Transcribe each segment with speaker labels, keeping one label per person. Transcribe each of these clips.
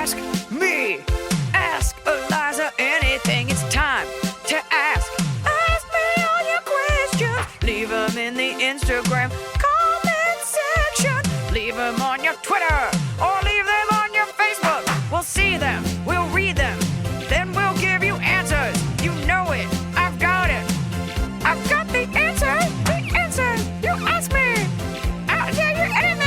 Speaker 1: ask me. Ask Iliza anything. It's time to ask. Ask me all your questions. Leave them in the Instagram comment section. Leave them on your Twitter or leave them on your Facebook. We'll see them. We'll read them. Then we'll give you answers. You know it. I've got it. I've got the answer. The answer. You ask me. I'll tell you anything.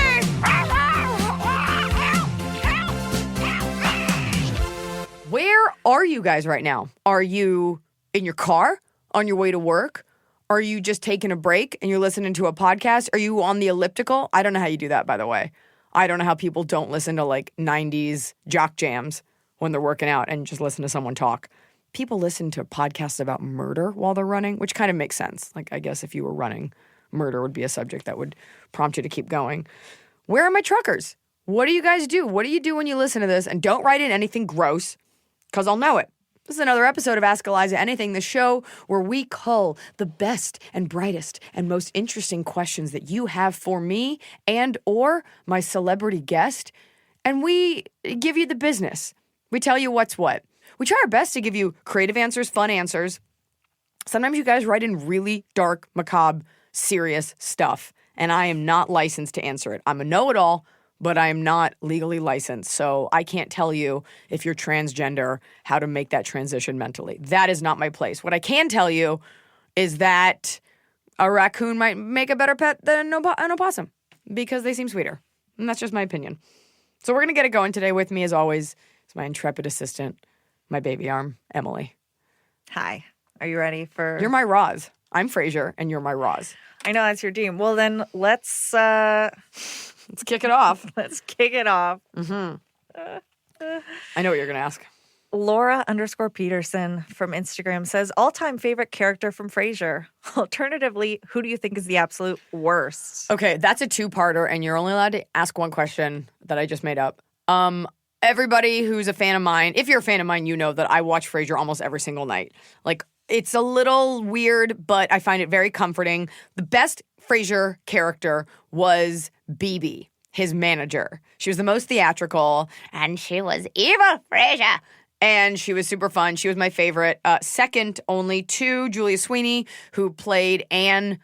Speaker 1: Where are you guys right now? Are you in your car on your way to work? Are you just taking a break and you're listening to a podcast? Are you on the elliptical? I don't know how you do that, by the way. I don't know how people don't listen to like 90s jock jams when they're working out and just listen to someone talk. People listen to podcasts about murder while they're running, which kind of makes sense. Like, I guess if you were running, murder would be a subject that would prompt you to keep going. Where are my truckers? What do you guys do? What do you do when you listen to this? And don't write in anything gross, because I'll know it. This is another episode of Ask Iliza Anything, the show where we cull the best and brightest and most interesting questions that you have for me and or my celebrity guest, and we give you the business. We tell you what's what. We try our best to give you creative answers, fun answers. Sometimes you guys write in really dark, macabre, serious stuff, and I am not licensed to answer it. I'm a know-it-all, but I am not legally licensed, so I can't tell you if you're transgender how to make that transition mentally. That is not my place. What I can tell you is that a raccoon might make a better pet than an opossum because they seem sweeter, and that's just my opinion. So we're going to get it going today. With me, as always, is my intrepid assistant, my baby arm, Emily.
Speaker 2: Hi. Are you ready for...
Speaker 1: You're my Roz. I'm Frasier, and you're my Roz.
Speaker 2: I know, that's your team. Well, then let's
Speaker 1: kick it off.
Speaker 2: Let's kick it off.
Speaker 1: Mm-hmm. I know what you're going to ask.
Speaker 2: Laura_Peterson from Instagram says, all-time favorite character from Frasier. Alternatively, who do you think is the absolute worst?
Speaker 1: Okay, that's a two-parter, and you're only allowed to ask one question that I just made up. Everybody who's a fan of mine, if you're a fan of mine, you know that I watch Frasier almost every single night. Like, it's a little weird, but I find it very comforting. The best Frasier character was BB, his manager. She was the most theatrical, and she was evil, Frasier. And she was super fun. She was my favorite. Second only to Julia Sweeney, who played Anne,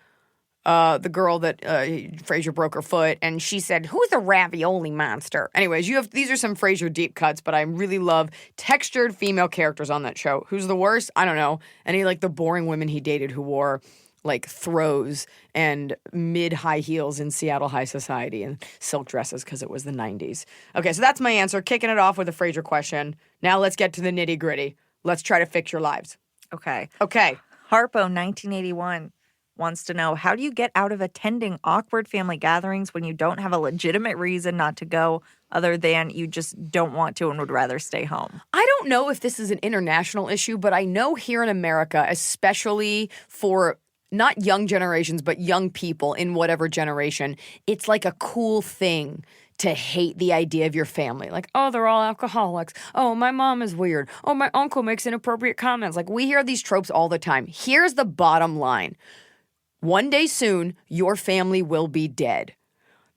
Speaker 1: the girl that Frasier broke her foot, and she said, "Who's the ravioli monster?" Anyways, these are some Frasier deep cuts, but I really love textured female characters on that show. Who's the worst? I don't know. Any like the boring women he dated who wore like throws and mid-high heels in Seattle high society and silk dresses because it was the 90s. Okay, so that's my answer. Kicking it off with a Frasier question. Now let's get to the nitty-gritty. Let's try to fix your lives.
Speaker 2: Okay.
Speaker 1: Harpo,
Speaker 2: 1981. Wants to know, how do you get out of attending awkward family gatherings when you don't have a legitimate reason not to go other than you just don't want to and would rather stay home?
Speaker 1: I don't know if this is an international issue, but I know here in America, especially for not young generations, but young people in whatever generation, it's like a cool thing to hate the idea of your family. Like, oh, they're all alcoholics. Oh, my mom is weird. Oh, my uncle makes inappropriate comments. Like, we hear these tropes all the time. Here's the bottom line. One day soon, your family will be dead.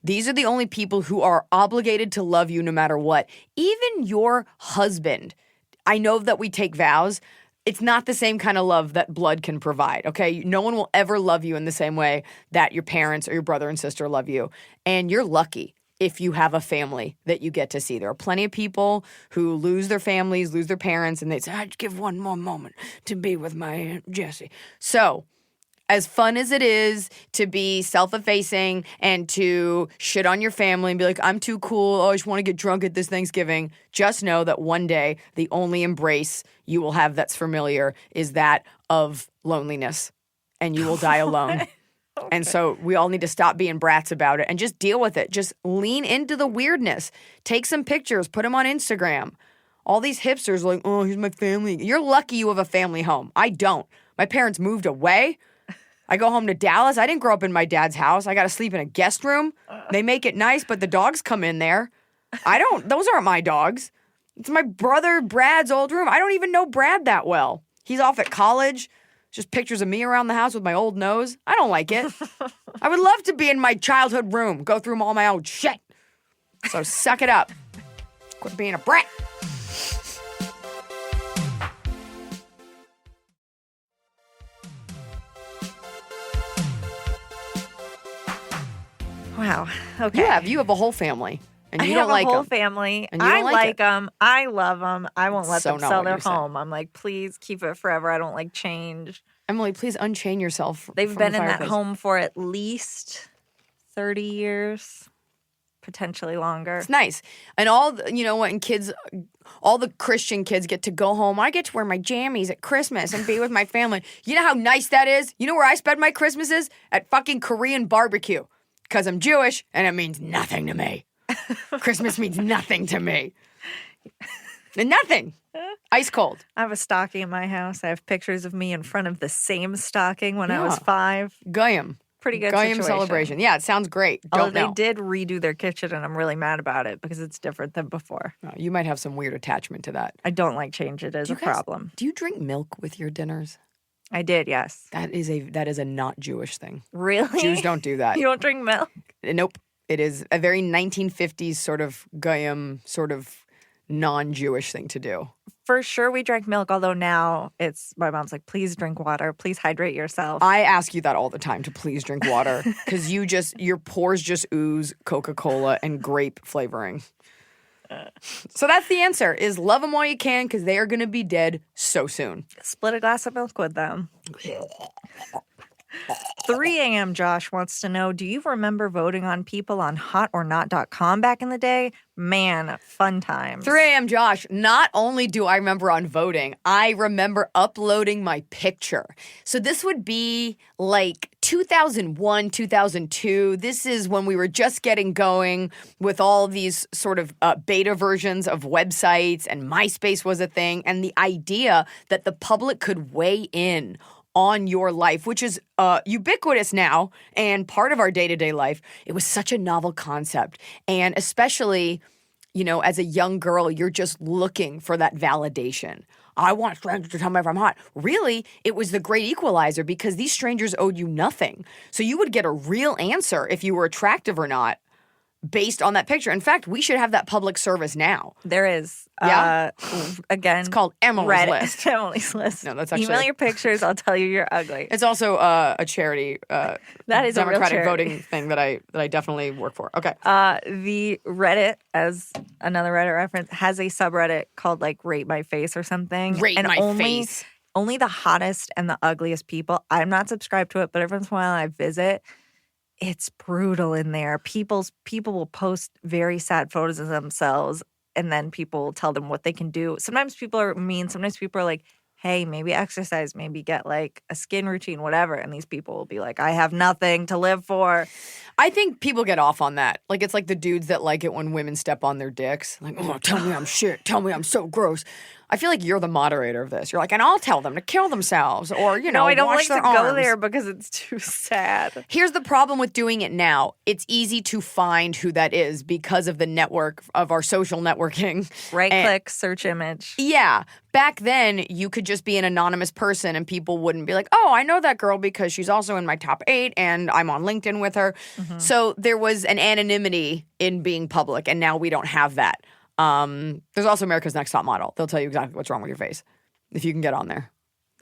Speaker 1: These are the only people who are obligated to love you no matter what. Even your husband. I know that we take vows. It's not the same kind of love that blood can provide, okay? No one will ever love you in the same way that your parents or your brother and sister love you. And you're lucky if you have a family that you get to see. There are plenty of people who lose their families, lose their parents, and they say, I'd give one more moment to be with my Aunt Jessie. So, as fun as it is to be self-effacing and to shit on your family and be like, I'm too cool, oh, I just want to get drunk at this Thanksgiving, just know that one day the only embrace you will have that's familiar is that of loneliness, and you will die alone. Okay. And so we all need to stop being brats about it and just deal with it. Just lean into the weirdness. Take some pictures, put them on Instagram. All these hipsters are like, oh, here's my family. You're lucky you have a family home. I don't. My parents moved away. I go home to Dallas. I didn't grow up in my dad's house. I got to sleep in a guest room. They make it nice, but the dogs come in there. Those aren't my dogs. It's my brother Brad's old room. I don't even know Brad that well. He's off at college. Just pictures of me around the house with my old nose. I don't like it. I would love to be in my childhood room, go through all my old shit. So suck it up. Quit being a brat.
Speaker 2: Okay.
Speaker 1: You have a whole family. And you
Speaker 2: I
Speaker 1: don't
Speaker 2: have
Speaker 1: like
Speaker 2: a whole
Speaker 1: them.
Speaker 2: family.
Speaker 1: And you
Speaker 2: I
Speaker 1: don't like
Speaker 2: like
Speaker 1: it.
Speaker 2: them. I love them. I won't let
Speaker 1: So
Speaker 2: them
Speaker 1: not
Speaker 2: sell
Speaker 1: what
Speaker 2: their
Speaker 1: you said.
Speaker 2: home. I'm like, please keep it forever. I don't like change.
Speaker 1: Emily, please unchain yourself
Speaker 2: They've
Speaker 1: from
Speaker 2: been
Speaker 1: the
Speaker 2: in that
Speaker 1: fireplace.
Speaker 2: home for at least 30 years, potentially longer.
Speaker 1: It's nice. And you know what, and kids, all the Christian kids get to go home. I get to wear my jammies at Christmas and be with my family. You know how nice that is? You know where I spend my Christmases? At fucking Korean barbecue. Because I'm Jewish and it means nothing to me. Christmas means nothing to me. Nothing. Ice cold.
Speaker 2: I have a stocking in my house. I have pictures of me in front of the same stocking when I was 5.
Speaker 1: Goyim.
Speaker 2: Pretty good
Speaker 1: Goyim
Speaker 2: situation.
Speaker 1: celebration. Yeah, it sounds great.
Speaker 2: Although
Speaker 1: Don't know.
Speaker 2: they did redo their kitchen, and I'm really mad about it because it's different than before.
Speaker 1: Oh, you might have some weird attachment to that.
Speaker 2: I don't like change. It is
Speaker 1: Do
Speaker 2: a
Speaker 1: you guys-
Speaker 2: problem.
Speaker 1: Do you drink milk with your dinners?
Speaker 2: I did, yes.
Speaker 1: That is a not Jewish thing.
Speaker 2: Really?
Speaker 1: Jews don't do that.
Speaker 2: You don't drink milk?
Speaker 1: Nope. It is a very 1950s sort of Goyim, sort of non-Jewish thing to do.
Speaker 2: For sure we drank milk, although now it's my mom's like, please drink water. Please hydrate yourself.
Speaker 1: I ask you that all the time to please drink water because your pores just ooze Coca-Cola and grape flavoring. So that's the answer, is love them while you can because they are going to be dead so soon.
Speaker 2: Split a glass of milk with them. 3 a.m. Josh wants to know, do you remember voting on people on hotornot.com back in the day? Man, fun times.
Speaker 1: 3 a.m. Josh, not only do I remember on voting, I remember uploading my picture. So this would be like 2001, 2002. This is when we were just getting going with all these sort of beta versions of websites, and MySpace was a thing. And the idea that the public could weigh in on your life, which is ubiquitous now and part of our day-to-day life. It was such a novel concept. And especially, you know, as a young girl, you're just looking for that validation. I want strangers to tell me if I'm hot. Really, it was the great equalizer because these strangers owed you nothing. So you would get a real answer if you were attractive or not based on that picture. In fact, we should have that public service now.
Speaker 2: There is.
Speaker 1: Yeah?
Speaker 2: Again.
Speaker 1: It's called Emily's
Speaker 2: Reddit.
Speaker 1: List.
Speaker 2: Emily's List.
Speaker 1: No, that's actually...
Speaker 2: Email your pictures. I'll tell you you're ugly.
Speaker 1: It's also a charity,
Speaker 2: That is a real
Speaker 1: democratic
Speaker 2: charity.
Speaker 1: voting thing that I definitely work for. Okay.
Speaker 2: The Reddit, as another Reddit reference, has a subreddit called like Rate My Face or something.
Speaker 1: Rate
Speaker 2: and
Speaker 1: my
Speaker 2: only,
Speaker 1: face.
Speaker 2: Only the hottest and the ugliest people. I'm not subscribed to it, but every once in a while I visit. It's brutal in there. People will post very sad photos of themselves, and then people will tell them what they can do. Sometimes people are mean. Sometimes people are like, hey, maybe exercise, maybe get like a skin routine, whatever. And these people will be like, I have nothing to live for.
Speaker 1: I think people get off on that. Like, it's like the dudes that like it when women step on their dicks. Like, oh, tell me I'm shit. Tell me I'm so gross. I feel like you're the moderator of this. You're like, and I'll tell them to kill themselves or, you know,
Speaker 2: No, I don't
Speaker 1: wash
Speaker 2: like
Speaker 1: their
Speaker 2: to go
Speaker 1: arms.
Speaker 2: there because it's too sad.
Speaker 1: Here's the problem with doing it now. It's easy to find who that is because of the network of our social networking.
Speaker 2: Right
Speaker 1: And-
Speaker 2: click, search image.
Speaker 1: Yeah. Back then, you could just be an anonymous person and people wouldn't be like, oh, I know that girl because she's also in my top 8 and I'm on LinkedIn with her.
Speaker 2: Mm-hmm.
Speaker 1: So there was an anonymity in being public, and now we don't have that. There's also America's Next Top Model. They'll tell you exactly what's wrong with your face if you can get on there.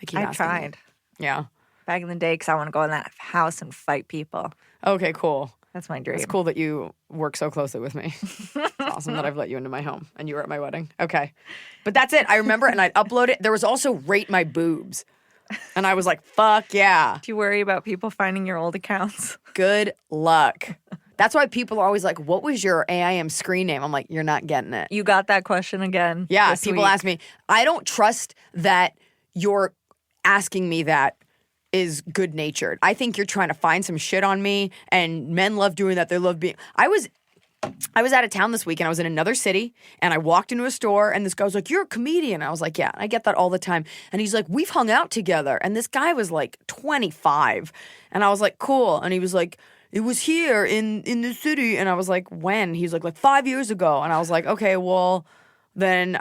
Speaker 1: They keep
Speaker 2: I
Speaker 1: asking me.
Speaker 2: tried
Speaker 1: Yeah.
Speaker 2: back in the day because I want to go in that house and fight people.
Speaker 1: Okay, cool.
Speaker 2: That's my dream.
Speaker 1: It's cool that you work so closely with me. It's awesome that I've let you into my home and you were at my wedding. Okay. But that's it. I remember, and I'd upload it. There was also Rate My Boobs. And I was like, fuck yeah.
Speaker 2: Do you worry about people finding your old accounts?
Speaker 1: Good luck. That's why people are always like, what was your AIM screen name? I'm like, you're not getting it.
Speaker 2: You got that question again.
Speaker 1: Yeah,
Speaker 2: this
Speaker 1: people
Speaker 2: week.
Speaker 1: ask me. I don't trust that you're asking me that is good-natured. I think you're trying to find some shit on me, and men love doing that. They love being... I was out of town this week, and I was in another city, and I walked into a store, and this guy was like, you're a comedian. I was like, yeah, I get that all the time. And he's like, we've hung out together. And this guy was like 25. And I was like, cool. And he was like, it was here in the city. And I was like, when? He's like 5 years ago. And I was like, okay, well... Then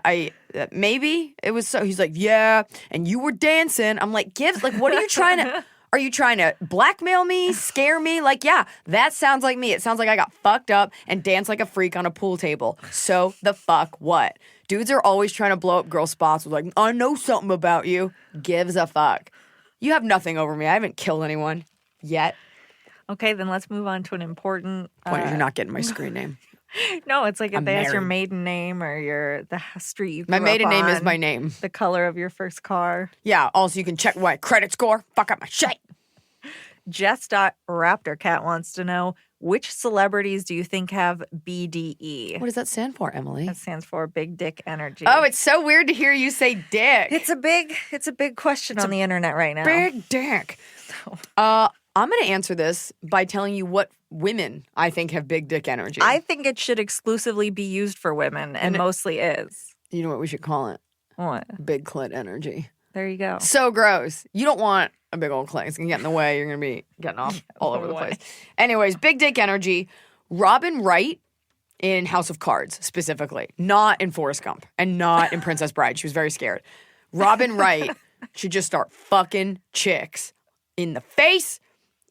Speaker 1: maybe it was so. He's like, yeah, and you were dancing. I'm like, what are you trying to? Are you trying to blackmail me, scare me? Like, yeah, that sounds like me. It sounds like I got fucked up and danced like a freak on a pool table. So the fuck what? Dudes are always trying to blow up girl spots with like, I know something about you. Gives a fuck. You have nothing over me. I haven't killed anyone yet.
Speaker 2: Okay, then let's move on to an important
Speaker 1: Point is, you're not getting my screen name.
Speaker 2: No, it's like if
Speaker 1: I'm
Speaker 2: they ask your
Speaker 1: married.
Speaker 2: maiden name or the street you grew
Speaker 1: My
Speaker 2: up
Speaker 1: maiden name is
Speaker 2: on,
Speaker 1: my name.
Speaker 2: the color of your first car.
Speaker 1: Yeah, also you can check my credit score. Fuck up my shit.
Speaker 2: Jess.RaptorCat wants to know, which celebrities do you think have BDE?
Speaker 1: What does that stand for, Emily?
Speaker 2: That stands for big dick energy.
Speaker 1: Oh, it's so weird to hear you say dick.
Speaker 2: It's a big question on the internet right now.
Speaker 1: Big dick. I'm going to answer this by telling you what women I think have big dick energy.
Speaker 2: I think it should exclusively be used for women, and mostly is.
Speaker 1: You know what we should call it?
Speaker 2: What?
Speaker 1: Big clit energy.
Speaker 2: There you go.
Speaker 1: So gross. You don't want a big old clit. It's going to get in the way. You're going to be getting off all over the place. Anyways, big dick energy. Robin Wright in House of Cards, specifically. Not in Forrest Gump and not in Princess Bride. She was very scared. Robin Wright should just start fucking chicks in the face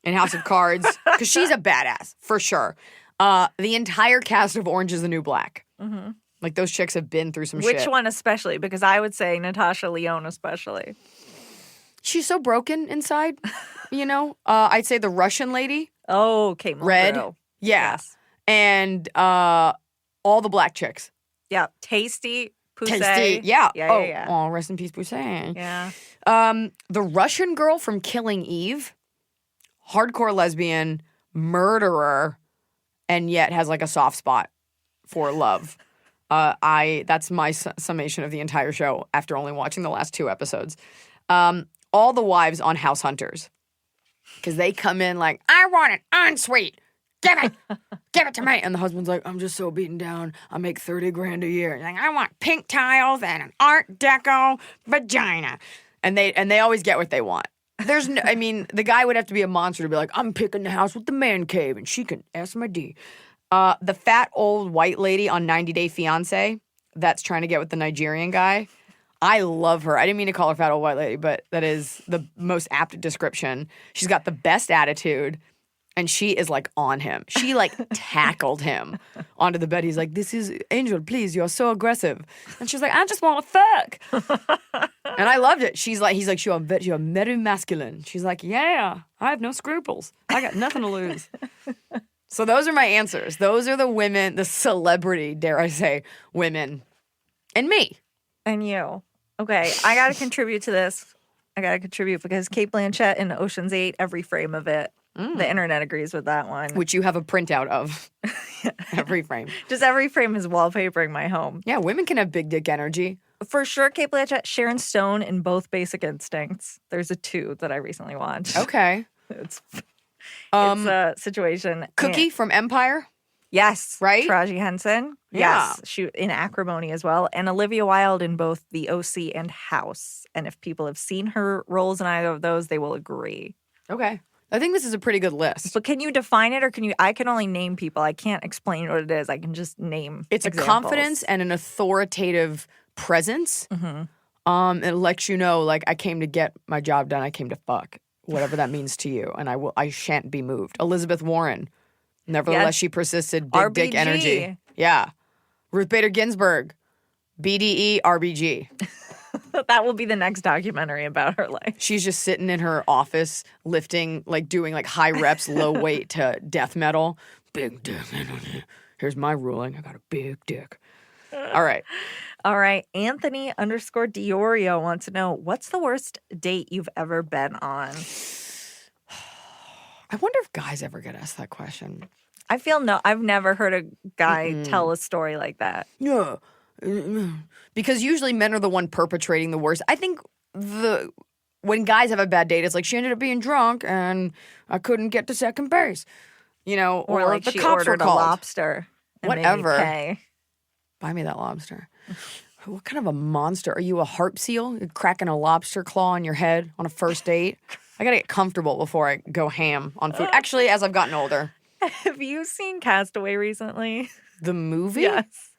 Speaker 1: in House of Cards because she's a badass, for sure. The entire cast of Orange is the New Black. Mm-hmm. Like, those chicks have been through some shit.
Speaker 2: Which one especially? Because I would say Natasha Lyonne especially.
Speaker 1: She's so broken inside, you know? I'd say the Russian lady.
Speaker 2: Oh, Kate Mulgrew.
Speaker 1: Red. Yeah.
Speaker 2: Yes.
Speaker 1: And all the black chicks.
Speaker 2: Yeah. Tasty. Poussey.
Speaker 1: Tasty. Yeah.
Speaker 2: Yeah.
Speaker 1: Oh, rest in peace, Poussey.
Speaker 2: Yeah.
Speaker 1: The Russian girl from Killing Eve. Hardcore lesbian, murderer, and yet has like a soft spot for love. That's my summation of the entire show after only watching the last 2 episodes. All the wives on House Hunters, because they come in like, I want it unsweet. Give it to me. And the husband's like, I'm just so beaten down. I make $30,000 a year. Like, I want pink tiles and an Art Deco vagina. And they always get what they want. There's no, I mean, the guy would have to be a monster to be like, I'm picking the house with the man cave and she can ask my D. The fat old white lady on 90 Day Fiancé that's trying to get with the Nigerian guy. I love her. I didn't mean to call her fat old white lady, but that is the most apt description. She's got the best attitude and she is like on him. She like tackled him onto the bed. He's like, this is Angel, please, you're so aggressive. And she's like, I just want to fuck. And I loved it. He's like, you're very masculine. She's like, yeah, I have no scruples. I got nothing to lose. So those are my answers. Those are the women, the celebrity, dare I say, women. And me.
Speaker 2: And you. Okay, I got to contribute to this. I got to contribute because Kate Blanchett in Ocean's 8, every frame of it. The internet agrees with that one.
Speaker 1: Which you have a printout of. Every frame.
Speaker 2: Just every frame is wallpapering my home.
Speaker 1: Yeah, women can have big dick energy.
Speaker 2: For sure, Kate Blanchett, Sharon Stone in both Basic Instincts. There's a 2 that I recently watched.
Speaker 1: Okay.
Speaker 2: It's a situation.
Speaker 1: Cookie from Empire.
Speaker 2: Yes.
Speaker 1: Right?
Speaker 2: Taraji Henson.
Speaker 1: Yeah.
Speaker 2: Yes. She in Acrimony as well. And Olivia Wilde in both The OC and House. And if people have seen her roles in either of those, they will agree.
Speaker 1: Okay. I think this is a pretty good list.
Speaker 2: But can you define it or can you? I can only name people. I can't explain what it is. I can just name
Speaker 1: It's
Speaker 2: examples.
Speaker 1: a confidence and an authoritative presence.
Speaker 2: Mm-hmm.
Speaker 1: It lets you know, like, I came to get my job done. I came to fuck. Whatever that means to you. And I shan't be moved. Elizabeth Warren. Nevertheless, she persisted. Big dick
Speaker 2: RBG.
Speaker 1: energy. Yeah. Ruth Bader Ginsburg. BDE RBG.
Speaker 2: That will be the next documentary about her life.
Speaker 1: She's just sitting in her office lifting, like doing like high reps, low weight to death metal. Big dick energy. Here's my ruling. I got a big dick. All right.
Speaker 2: All right. Anthony_Diorio wants to know, what's the worst date you've ever been on?
Speaker 1: I wonder if guys ever get asked that question.
Speaker 2: I feel I've never heard a guy tell a story like that.
Speaker 1: Yeah. Because usually men are the one perpetrating the worst. I think when guys have a bad date, it's like she ended up being drunk and I couldn't get to second base. You know, or
Speaker 2: like
Speaker 1: the
Speaker 2: she
Speaker 1: cops were
Speaker 2: ordered a
Speaker 1: called.
Speaker 2: lobster. And
Speaker 1: Whatever.
Speaker 2: made me pay.
Speaker 1: Buy me that lobster. What kind of a monster? Are you a harp seal? You're cracking a lobster claw on your head on a first date? I gotta get comfortable before I go ham on food. Actually, as I've gotten older.
Speaker 2: Have you seen Castaway recently?
Speaker 1: The movie?
Speaker 2: Yes.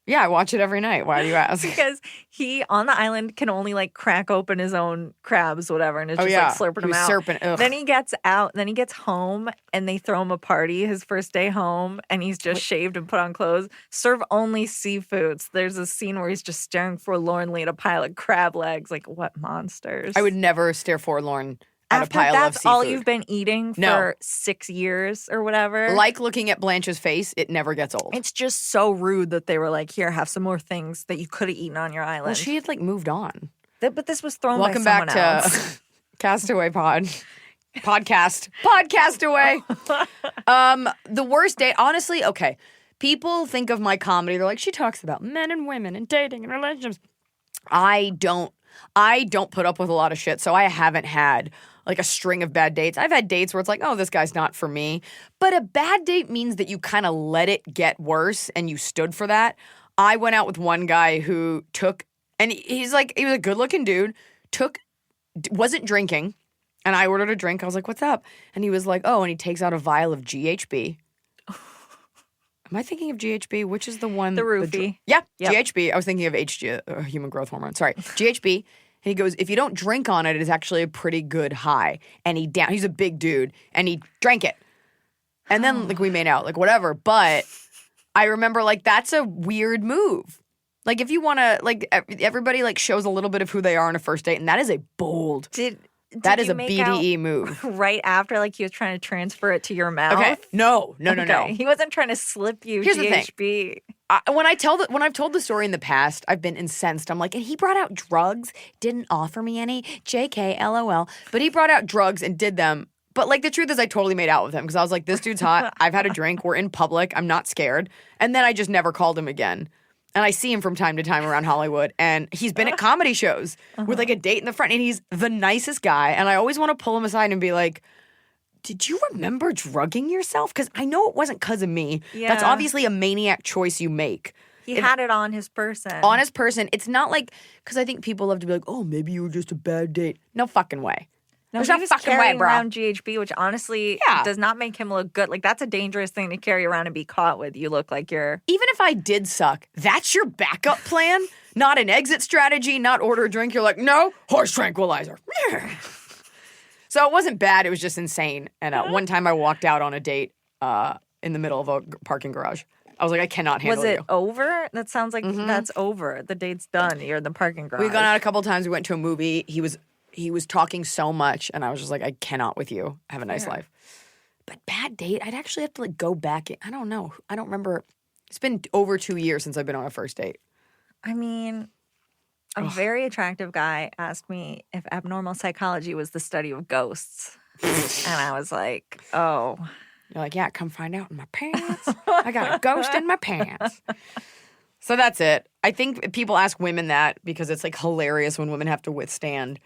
Speaker 1: Yeah, I watch it every night. Why do you ask?
Speaker 2: Because he, on the island, can only like crack open his own crabs, whatever, and it's just like slurping them out.
Speaker 1: Serpent.
Speaker 2: Then he gets out, then he gets home, and they throw him a party his first day home, and he's just shaved and put on clothes. Serve only seafoods. There's a scene where he's just staring forlornly at a pile of crab legs. Like, what monsters?
Speaker 1: I would never stare forlorn at
Speaker 2: After
Speaker 1: a pile of
Speaker 2: that's
Speaker 1: seafood.
Speaker 2: all you've been eating
Speaker 1: No.
Speaker 2: for 6 years or whatever.
Speaker 1: Like looking at Blanche's face, it never gets old.
Speaker 2: It's just so rude that they were like, here, have some more things that you could have eaten on your island.
Speaker 1: Well, she had like moved on.
Speaker 2: But this was thrown
Speaker 1: Welcome
Speaker 2: by someone
Speaker 1: back to
Speaker 2: else.
Speaker 1: Castaway Podcast away. The worst date, honestly, okay. People think of my comedy. They're like, she talks about men and women and dating and relationships. I don't put up with a lot of shit, so I haven't had like a string of bad dates. I've had dates where it's like, oh, this guy's not for me. But a bad date means that you kind of let it get worse and you stood for that. I went out with one guy who he was a good-looking dude, wasn't drinking, and I ordered a drink. I was like, what's up? And he was like, oh, and he takes out a vial of GHB. Am I thinking of GHB? Which is the one?
Speaker 2: The roofie.
Speaker 1: Yep.
Speaker 2: Yep.
Speaker 1: GHB. I was thinking of HG, human growth hormone. Sorry. GHB. And he goes, if you don't drink on it, it's actually a pretty good high. And he's a big dude, and he drank it. And then, like, we made out, like, whatever. But I remember, like, that's a weird move. Like, if you want to, like, everybody, like, shows a little bit of who they are on a first date, and that is a bold... That is a BDE move.
Speaker 2: Right after, like, he was trying to transfer it to your mouth?
Speaker 1: Okay. No.
Speaker 2: He wasn't trying to slip you
Speaker 1: Here's
Speaker 2: GHB.
Speaker 1: The thing. When I've told the story in the past, I've been incensed. I'm like, and he brought out drugs, didn't offer me any, JK, LOL. But he brought out drugs and did them. But, like, the truth is I totally made out with him because I was like, this dude's hot. I've had a drink. We're in public. I'm not scared. And then I just never called him again. And I see him from time to time around Hollywood. And he's been at comedy shows with, like, a date in the front. And he's the nicest guy. And I always want to pull him aside and be like, did you remember drugging yourself? Because I know it wasn't because of me.
Speaker 2: Yeah.
Speaker 1: That's obviously a maniac choice you make.
Speaker 2: He had it on his person.
Speaker 1: On his person. It's not like, because I think people love to be like, oh, maybe you were just a bad date. No fucking way.
Speaker 2: No,
Speaker 1: There's
Speaker 2: he
Speaker 1: no
Speaker 2: was
Speaker 1: fucking way,
Speaker 2: carrying
Speaker 1: bro.
Speaker 2: around GHB, which honestly does not make him look good. Like, that's a dangerous thing to carry around and be caught with. You look like you're...
Speaker 1: Even if I did suck, that's your backup plan? Not an exit strategy, not order a drink. You're like, no, horse tranquilizer. So it wasn't bad. It was just insane. And one time I walked out on a date in the middle of a parking garage. I was like, I cannot handle you.
Speaker 2: Was it over? That sounds like that's over. The date's done. You're in the parking garage.
Speaker 1: We've gone out a couple times. We went to a movie. He was talking so much, and I was just like, I cannot with you. Have a nice life. But bad date, I'd actually have to like go back. I don't know. I don't remember. It's been over 2 years since I've been on a first date.
Speaker 2: I mean, a very attractive guy asked me if abnormal psychology was the study of ghosts. And I was like, oh.
Speaker 1: You're like, yeah, come find out in my pants. I got a ghost in my pants. So that's it. I think people ask women that because it's like hilarious when women have to withstand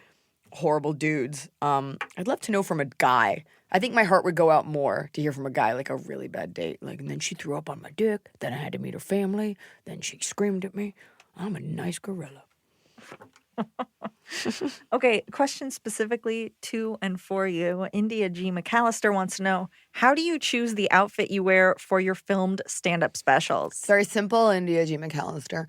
Speaker 1: horrible dudes. I'd love to know from a guy. I think my heart would go out more to hear from a guy, like a really bad date. Like, and then she threw up on my dick. Then I had to meet her family. Then she screamed at me. I'm a nice gorilla.
Speaker 2: Okay, question specifically to and for you. India G. McAllister wants to know, how do you choose the outfit you wear for your filmed stand-up specials?
Speaker 1: It's very simple, India G. McAllister.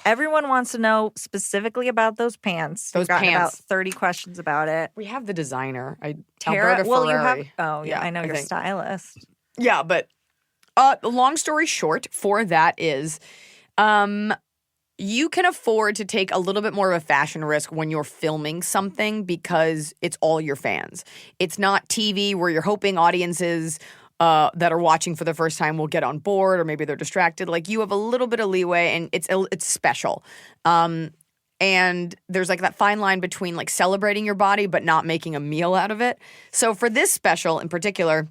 Speaker 2: Everyone wants to know specifically about those pants.
Speaker 1: Those
Speaker 2: We've gotten
Speaker 1: pants.
Speaker 2: about 30 questions about it.
Speaker 1: We have the designer.
Speaker 2: Tara,
Speaker 1: Alberta
Speaker 2: well,
Speaker 1: Ferrari.
Speaker 2: you have. Oh, yeah, I know you're a
Speaker 1: think.
Speaker 2: stylist.
Speaker 1: Yeah, but the long story short for that is you can afford to take a little bit more of a fashion risk when you're filming something because it's all your fans. It's not TV where you're hoping audiences that are watching for the first time will get on board or maybe they're distracted. Like, you have a little bit of leeway and it's special. And there's like that fine line between like celebrating your body but not making a meal out of it. So for this special in particular,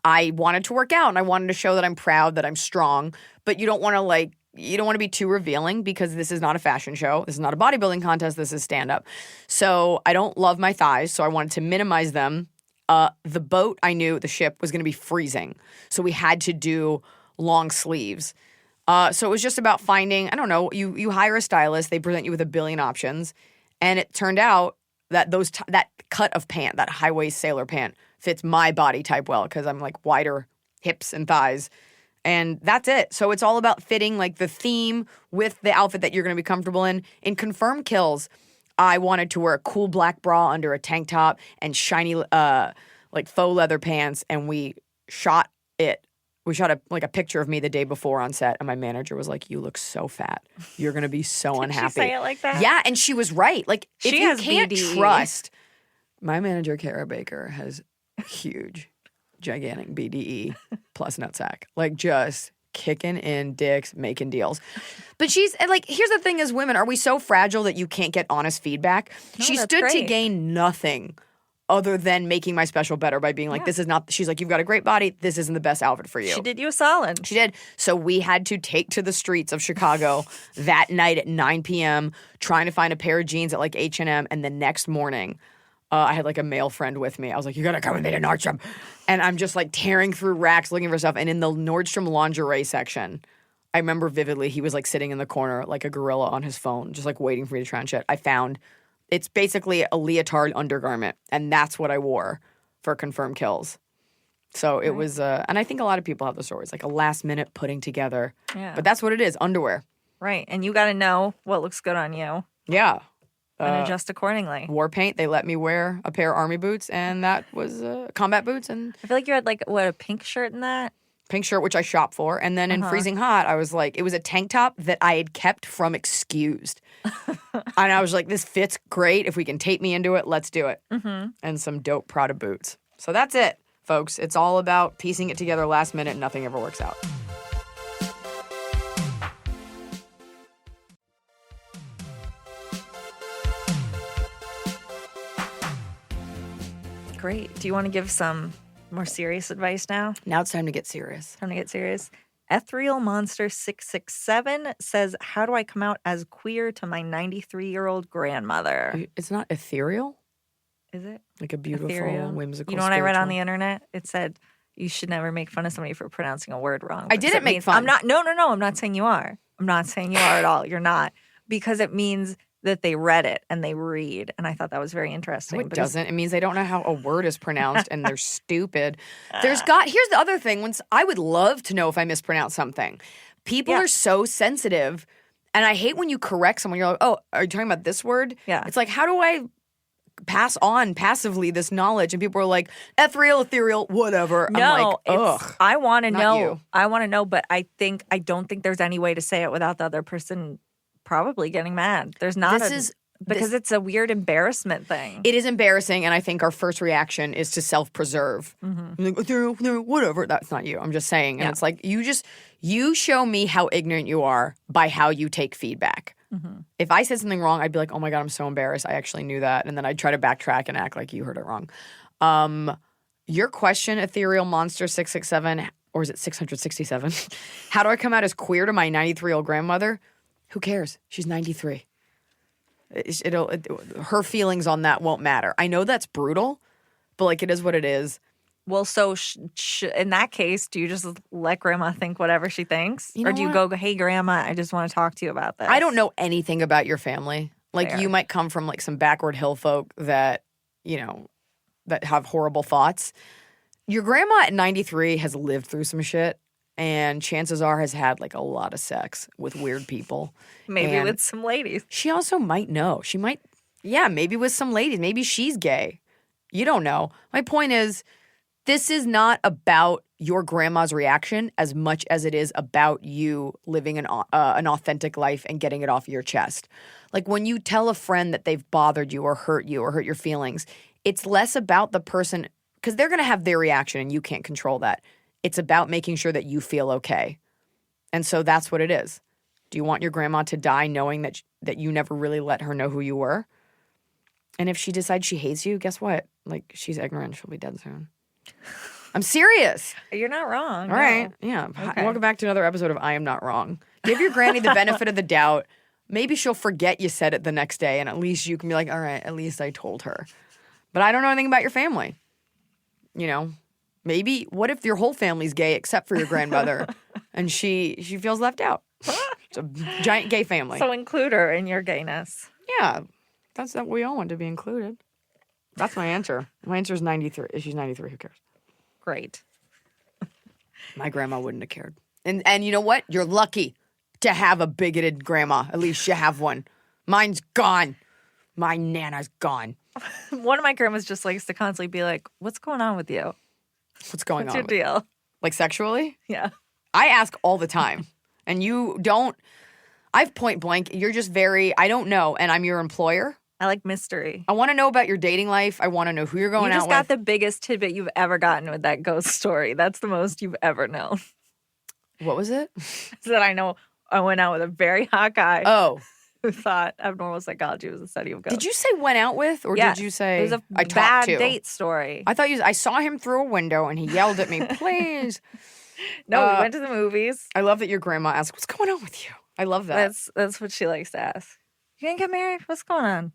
Speaker 1: I wanted to work out and I wanted to show that I'm proud, that I'm strong, but you don't want to be too revealing because this is not a fashion show. This is not a bodybuilding contest. This is stand-up. So I don't love my thighs, so I wanted to minimize them. The boat, I knew the ship was going to be freezing. So we had to do long sleeves. So it was just about finding, I don't know, you hire a stylist, they present you with a billion options. And it turned out that that cut of pant, that high-waist sailor pant, fits my body type well because I'm like wider hips and thighs. And that's it. So it's all about fitting like the theme with the outfit that you're going to be comfortable in. In Confirmed Kills, I wanted to wear a cool black bra under a tank top and shiny like faux leather pants. And we shot it we shot a picture of me the day before on set, and my manager was like, "You look so fat. You're gonna be so unhappy."
Speaker 2: Did she say it like that?
Speaker 1: Yeah, and she was right. Like, if
Speaker 2: She
Speaker 1: you
Speaker 2: has
Speaker 1: can't
Speaker 2: BDE.
Speaker 1: trust, my manager Kara Baker has huge, gigantic BDE plus nutsack, like just kicking in dicks, making deals. But and like, here's the thing: as women, are we so fragile that you can't get honest feedback?
Speaker 2: No,
Speaker 1: She
Speaker 2: that's
Speaker 1: stood to
Speaker 2: great.
Speaker 1: gain nothing other than making my special better by being like, this is not, she's like, you've got a great body. This isn't the best outfit for you.
Speaker 2: She did you a solid.
Speaker 1: She did. So we had to take to the streets of Chicago that night at 9 p.m. trying to find a pair of jeans at like H&M. And the next morning, I had like a male friend with me. I was like, you got to come with me to Nordstrom. And I'm just like tearing through racks looking for stuff. And in the Nordstrom lingerie section, I remember vividly, he was like sitting in the corner like a gorilla on his phone, just like waiting for me to try and shit. I found... It's basically a leotard undergarment, and that's what I wore for confirmed kills. So it was, and I think a lot of people have the stories, like a last minute putting together.
Speaker 2: Yeah.
Speaker 1: But that's what it is, underwear.
Speaker 2: Right. And you got to know what looks good on you
Speaker 1: Yeah.
Speaker 2: and adjust accordingly.
Speaker 1: War paint, they let me wear a pair of army boots, and that was combat boots and
Speaker 2: I feel like you had like, what, a pink shirt in that?
Speaker 1: pink shirt, which I shop for. And then in Freezing Hot, I was like, it was a tank top that I had kept from Excused. And I was like, this fits great. If we can tape me into it, let's do it. And some dope Prada boots. So that's it, folks. It's all about piecing it together last minute. Nothing ever works out.
Speaker 2: Great. Do you want to give some more serious advice now?
Speaker 1: Now it's time to get serious.
Speaker 2: Time to get serious. Ethereal Monster 667 says, how do I come out as queer to my 93-year-old grandmother?
Speaker 1: It's not ethereal?
Speaker 2: Is it?
Speaker 1: Like a beautiful,
Speaker 2: Ethereal?
Speaker 1: whimsical,
Speaker 2: You know what I read on
Speaker 1: spiritual-
Speaker 2: the internet? It said, you should never make fun of somebody for pronouncing a word wrong.
Speaker 1: I
Speaker 2: because
Speaker 1: didn't
Speaker 2: it
Speaker 1: make
Speaker 2: means-
Speaker 1: fun.
Speaker 2: I'm not. No. I'm not saying you are. I'm not saying you are at all. You're not. Because it means that they read it and they read. And I thought that was very interesting.
Speaker 1: No, it
Speaker 2: because-
Speaker 1: doesn't. It means they don't know how a word is pronounced and they're stupid. Here's the other thing. I would love to know if I mispronounce something. People
Speaker 2: Yeah.
Speaker 1: are so sensitive. And I hate when you correct someone. You're like, oh, are you talking about this word?
Speaker 2: Yeah.
Speaker 1: It's like, how do I pass on passively this knowledge? And people are like, ethereal, whatever.
Speaker 2: No,
Speaker 1: I'm like,
Speaker 2: it's,
Speaker 1: ugh.
Speaker 2: I want to
Speaker 1: not
Speaker 2: know.
Speaker 1: you.
Speaker 2: I want to know, but I don't think there's any way to say it without the other person probably getting mad. There's not. Because it's a weird embarrassment thing.
Speaker 1: It is embarrassing, and I think our first reaction is to self-preserve. Like, whatever. That's not you. I'm just saying. And it's like, you show me how ignorant you are by how you take feedback. If I said something wrong, I'd be like, oh my God, I'm so embarrassed. I actually knew that. And then I'd try to backtrack and act like you heard it wrong. Your question, Ethereal Monster 667, or is it 667? How do I come out as queer to my 93-year-old grandmother? Who cares? She's 93. Her feelings on that won't matter. I know that's brutal, but like it is what it is.
Speaker 2: Well, so in that case, do you just let grandma think whatever she thinks?
Speaker 1: You know
Speaker 2: or do you
Speaker 1: what?
Speaker 2: go, hey, grandma, I just want to talk to you about this?
Speaker 1: I don't know anything about your family. Like
Speaker 2: Fair.
Speaker 1: you might come from like some backward hill folk that, that have horrible thoughts. Your grandma at 93 has lived through some shit. And chances are has had like a lot of sex with weird people.
Speaker 2: Maybe
Speaker 1: And
Speaker 2: with some ladies.
Speaker 1: she also might know. She might, maybe with some ladies. Maybe she's gay. You don't know. My point is, this is not about your grandma's reaction as much as it is about you living an authentic life and getting it off your chest. Like when you tell a friend that they've bothered you or hurt your feelings, it's less about the person, because they're going to have their reaction and you can't control that. It's about making sure that you feel okay. And so that's what it is. Do you want your grandma to die knowing that you never really let her know who you were? And if she decides she hates you, guess what? Like, she's ignorant. She'll be dead soon. I'm serious.
Speaker 2: You're not wrong.
Speaker 1: All right. Yeah.
Speaker 2: Okay.
Speaker 1: Welcome back to another episode of I Am Not Wrong. Give your granny the benefit of the doubt. Maybe she'll forget you said it the next day, and at least you can be like, all right, at least I told her. But I don't know anything about your family. Maybe, what if your whole family's gay except for your grandmother and she feels left out? It's a giant gay family.
Speaker 2: So include her in your gayness.
Speaker 1: Yeah, that's what we all want to be included. That's my answer. My answer is 93. If she's 93, who cares?
Speaker 2: Great.
Speaker 1: My grandma wouldn't have cared. And you know what? You're lucky to have a bigoted grandma. At least you have one. Mine's gone. My Nana's gone.
Speaker 2: One of my grandmas just likes to constantly be like, what's going on with you?
Speaker 1: What's going
Speaker 2: What's
Speaker 1: on?
Speaker 2: your deal?
Speaker 1: Like sexually?
Speaker 2: Yeah.
Speaker 1: I ask all the time. And you don't. I've point blank. You're just very, I don't know. And I'm your employer.
Speaker 2: I like mystery.
Speaker 1: I want to know about your dating life. I want to know who you're going
Speaker 2: You
Speaker 1: out
Speaker 2: just
Speaker 1: with.
Speaker 2: got the biggest tidbit you've ever gotten with that ghost story. That's the most you've ever known.
Speaker 1: What was it?
Speaker 2: So that I know I went out with a very hot guy
Speaker 1: Oh.
Speaker 2: who thought abnormal psychology was the study of ghosts.
Speaker 1: Did you say went out with? Or
Speaker 2: Yes.
Speaker 1: did you say
Speaker 2: It was a
Speaker 1: I talked
Speaker 2: bad
Speaker 1: to?
Speaker 2: date story.
Speaker 1: I thought I saw him through a window and he yelled at me, please.
Speaker 2: No, we went to the movies.
Speaker 1: I love that your grandma asked, what's going on with you? I love that.
Speaker 2: That's what she likes to ask. You didn't get married? What's going on?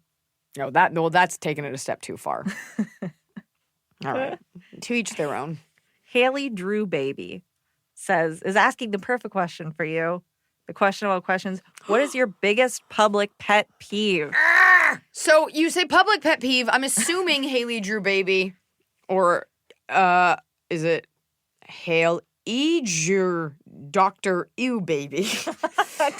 Speaker 1: No, that's taking it a step too far. All right. To each their own.
Speaker 2: Haley Drew Baby is asking the perfect question for you. The question of all questions. What is your biggest public pet peeve?
Speaker 1: So you say public pet peeve. I'm assuming Haley Drew Baby, or is it Hale Drew Dr. Ew Baby?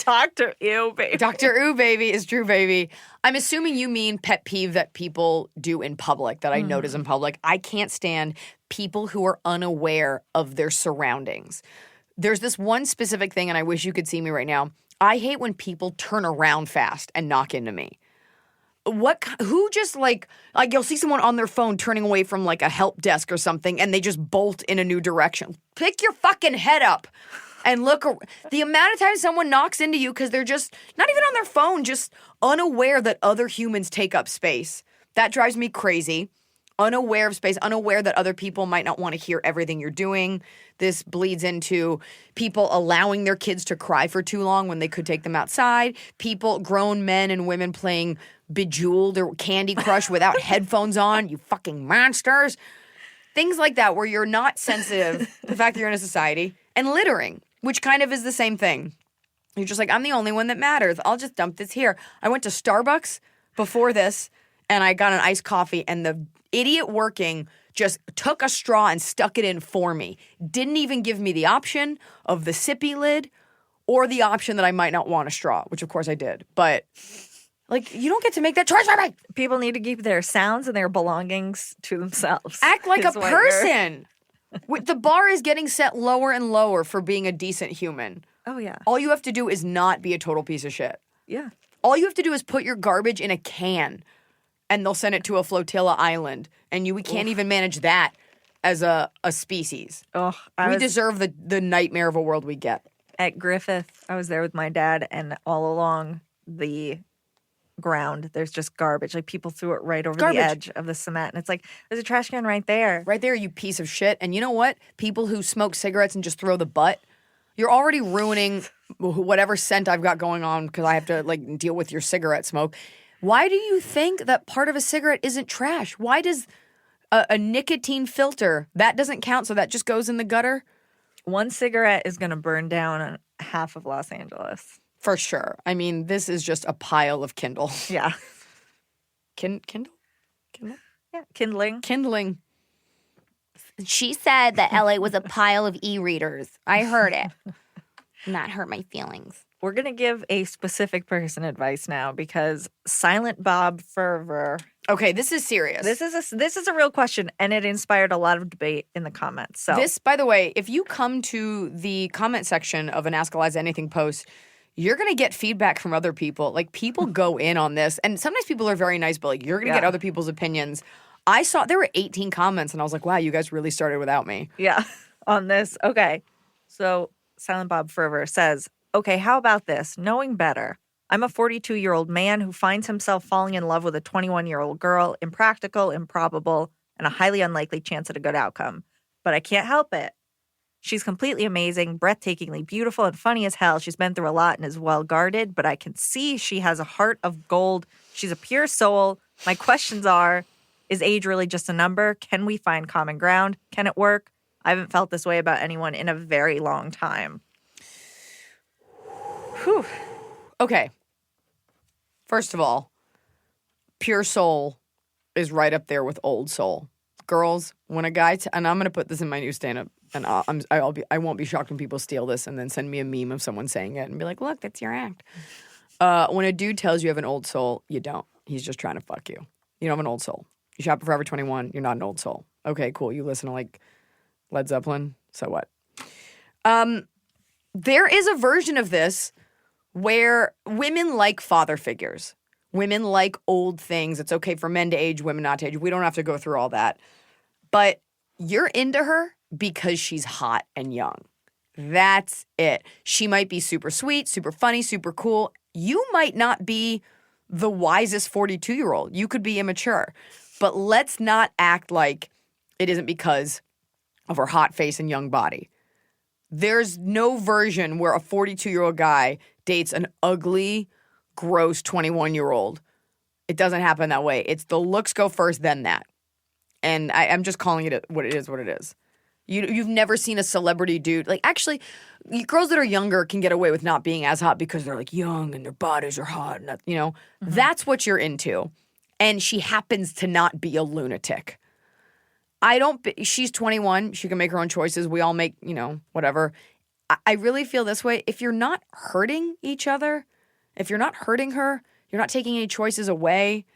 Speaker 2: Dr. Ew Baby.
Speaker 1: Dr. Ew Baby is Drew Baby. I'm assuming you mean pet peeve that people do in public, that I notice in public. I can't stand people who are unaware of their surroundings. There's this one specific thing, and I wish you could see me right now. I hate when people turn around fast and knock into me. Who just like you'll see someone on their phone turning away from like a help desk or something and they just bolt in a new direction. Pick your fucking head up and look. The amount of times someone knocks into you because they're just not even on their phone, just unaware that other humans take up space. That drives me crazy. Unaware of space, unaware that other people might not want to hear everything you're doing. This bleeds into people allowing their kids to cry for too long when they could take them outside. People, grown men and women playing Bejeweled or Candy Crush without headphones on. You fucking monsters. Things like that where you're not sensitive to the fact that you're in a society. And littering, which kind of is the same thing. You're just like, I'm the only one that matters. I'll just dump this here. I went to Starbucks before this and I got an iced coffee and the idiot working just took a straw and stuck it in for me. Didn't even give me the option of the sippy lid or the option that I might not want a straw, which of course I did. But like, you don't get to make that choice for me.
Speaker 2: People need to keep their sounds and their belongings to themselves.
Speaker 1: Act like a
Speaker 2: is what
Speaker 1: person. The bar is getting set lower and lower for being a decent human.
Speaker 2: Oh, yeah.
Speaker 1: All you have to do is not be a total piece of shit.
Speaker 2: Yeah.
Speaker 1: All you have to do is put your garbage in a can and they'll send it to a flotilla island. And we can't even manage that as a species.
Speaker 2: Oh,
Speaker 1: We deserve the nightmare of a world we get.
Speaker 2: At Griffith, I was there with my dad, and all along the ground, there's just garbage. Like, people threw it right over the edge of the cement. And it's like, there's a trash can right there.
Speaker 1: Right there, you piece of shit. And you know what? People who smoke cigarettes and just throw the butt, you're already ruining whatever scent I've got going on because I have to, like, deal with your cigarette smoke. Why do you think that part of a cigarette isn't trash? Why does a nicotine filter, that doesn't count, so that just goes in the gutter?
Speaker 2: One cigarette is going to burn down half of Los Angeles.
Speaker 1: For sure. I mean, this is just a pile of Kindle.
Speaker 2: Yeah.
Speaker 1: Kindle?
Speaker 2: Yeah, kindling.
Speaker 1: Kindling.
Speaker 3: She said that LA was a pile of e-readers. I heard it. And that hurt my feelings.
Speaker 2: We're going to give a specific person advice now because Silent Bob Fervor.
Speaker 1: Okay, this is serious.
Speaker 2: This is a real question, and it inspired a lot of debate in the comments. So
Speaker 1: this, by the way, if you come to the comment section of an Ask Iliza Anything post, you're going to get feedback from other people. Like, people go in on this, and sometimes people are very nice, but like, you're going to get other people's opinions. I saw there were 18 comments, and I was like, wow, you guys really started without me.
Speaker 2: Yeah, on this. Okay, so Silent Bob Fervor says, okay, how about this? Knowing better. I'm a 42-year-old man who finds himself falling in love with a 21-year-old girl, impractical, improbable, and a highly unlikely chance at a good outcome. But I can't help it. She's completely amazing, breathtakingly beautiful, and funny as hell. She's been through a lot and is well guarded, but I can see she has a heart of gold. She's a pure soul. My questions are, is age really just a number? Can we find common ground? Can it work? I haven't felt this way about anyone in a very long time.
Speaker 1: Whew. Okay. First of all, pure soul is right up there with old soul. Girls, when a guy and I'm going to put this in my new stand-up, and I won't be shocked when people steal this and then send me a meme of someone saying it and be like, look, that's your act. When a dude tells you have an old soul, you don't. He's just trying to fuck you. You don't have an old soul. You shop at Forever 21, you're not an old soul. Okay, cool. You listen to like Led Zeppelin, so what? There is a version of this where women like father figures. Women like old things. It's okay for men to age, women not to age. We don't have to go through all that. But you're into her because she's hot and young. That's it. She might be super sweet, super funny, super cool. You might not be the wisest 42-year-old. You could be immature. But let's not act like it isn't because of her hot face and young body. There's no version where a 42-year-old guy dates an ugly, gross 21-year-old. It doesn't happen that way. It's the looks go first, then that. And I'm just calling it what it is. You've never seen a celebrity dude. Like, actually, girls that are younger can get away with not being as hot because they're, like, young and their bodies are hot. And that's what you're into. And she happens to not be a lunatic. She's 21. She can make her own choices. We all make, whatever. I really feel this way. If you're not hurting each other, if you're not hurting her, you're not taking any choices away,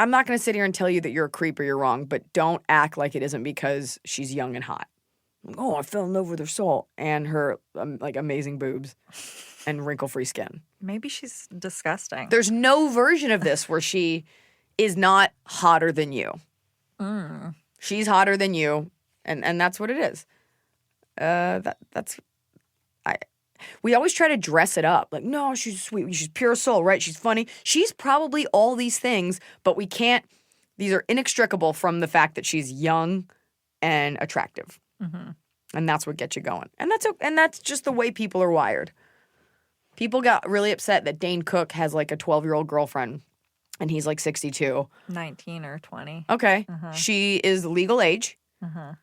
Speaker 1: I'm not going to sit here and tell you that you're a creep or you're wrong, but don't act like it isn't because she's young and hot. Oh, I fell in love with her soul and her amazing boobs and wrinkle-free skin.
Speaker 2: Maybe she's disgusting.
Speaker 1: There's no version of this where she is not hotter than you. She's hotter than you, and that's what it is. We always try to dress it up. Like, no, she's sweet. She's pure soul, right? She's funny. She's probably all these things, but we can't. These are inextricable from the fact that she's young and attractive. Mm-hmm. And that's what gets you going. And that's just the way people are wired. People got really upset that Dane Cook has like a 12-year-old girlfriend and he's like 62.
Speaker 2: 19 or 20.
Speaker 1: Okay. Uh-huh. She is legal age. Uh-huh.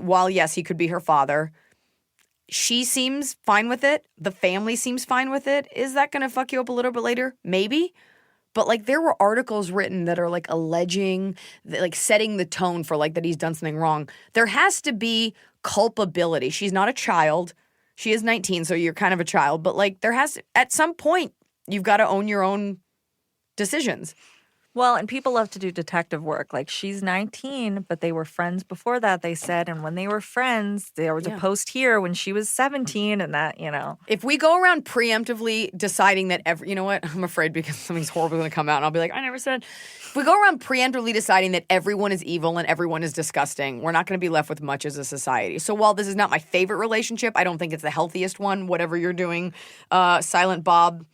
Speaker 1: While yes, he could be her father, she seems fine with it. The family seems fine with it. Is that going to fuck you up a little bit later? Maybe. But, like, there were articles written that are, like, alleging, like, setting the tone for, like, that he's done something wrong. There has to be culpability. She's not a child. She is 19, so you're kind of a child. But, like, at some point, you've got to own your own decisions.
Speaker 2: Well, and people love to do detective work. Like, she's 19, but they were friends before that, they said. And when they were friends, there was a post here when she was 17 and that,
Speaker 1: If we go around preemptively deciding that you know what? I'm afraid because something's horrible going to come out and I'll be like, I never said. If we go around preemptively deciding that everyone is evil and everyone is disgusting, we're not going to be left with much as a society. So while this is not my favorite relationship, I don't think it's the healthiest one, whatever you're doing, Silent Bob.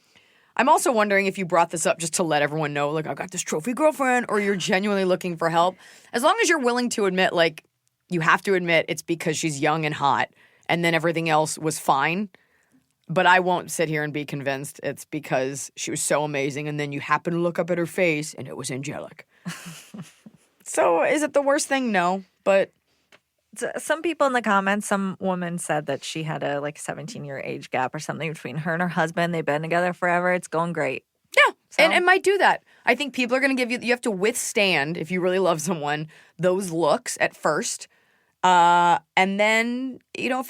Speaker 1: I'm also wondering if you brought this up just to let everyone know, like, I got this trophy girlfriend, or you're genuinely looking for help. As long as you're willing to admit, like, you have to admit it's because she's young and hot, and then everything else was fine. But I won't sit here and be convinced it's because she was so amazing, and then you happen to look up at her face, and it was angelic. So is it the worst thing? No, but...
Speaker 2: Some people in the comments, some woman said that she had a 17-year age gap or something between her and her husband. They've been together forever. It's going great.
Speaker 1: Yeah, so. And might do that. I think people are going to you have to withstand, if you really love someone, those looks at first. And then,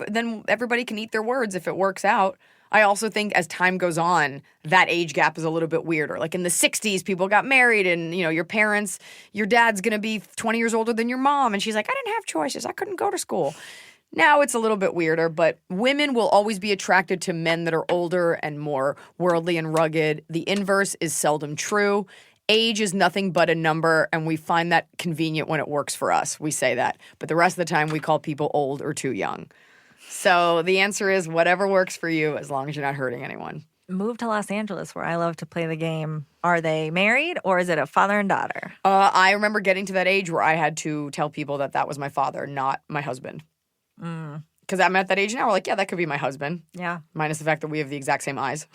Speaker 1: then everybody can eat their words if it works out. I also think as time goes on, that age gap is a little bit weirder. Like in the 60s, people got married and, your dad's going to be 20 years older than your mom. And she's like, I didn't have choices. I couldn't go to school. Now it's a little bit weirder, but women will always be attracted to men that are older and more worldly and rugged. The inverse is seldom true. Age is nothing but a number, and we find that convenient when it works for us. We say that. But the rest of the time, we call people old or too young. So the answer is whatever works for you as long as you're not hurting anyone.
Speaker 2: Move to Los Angeles where I love to play the game. Are they married or is it a father and daughter?
Speaker 1: I remember getting to that age where I had to tell people that was my father, not my husband. Because I'm at that age now. We're like, yeah, that could be my husband.
Speaker 2: Yeah.
Speaker 1: Minus the fact that we have the exact same eyes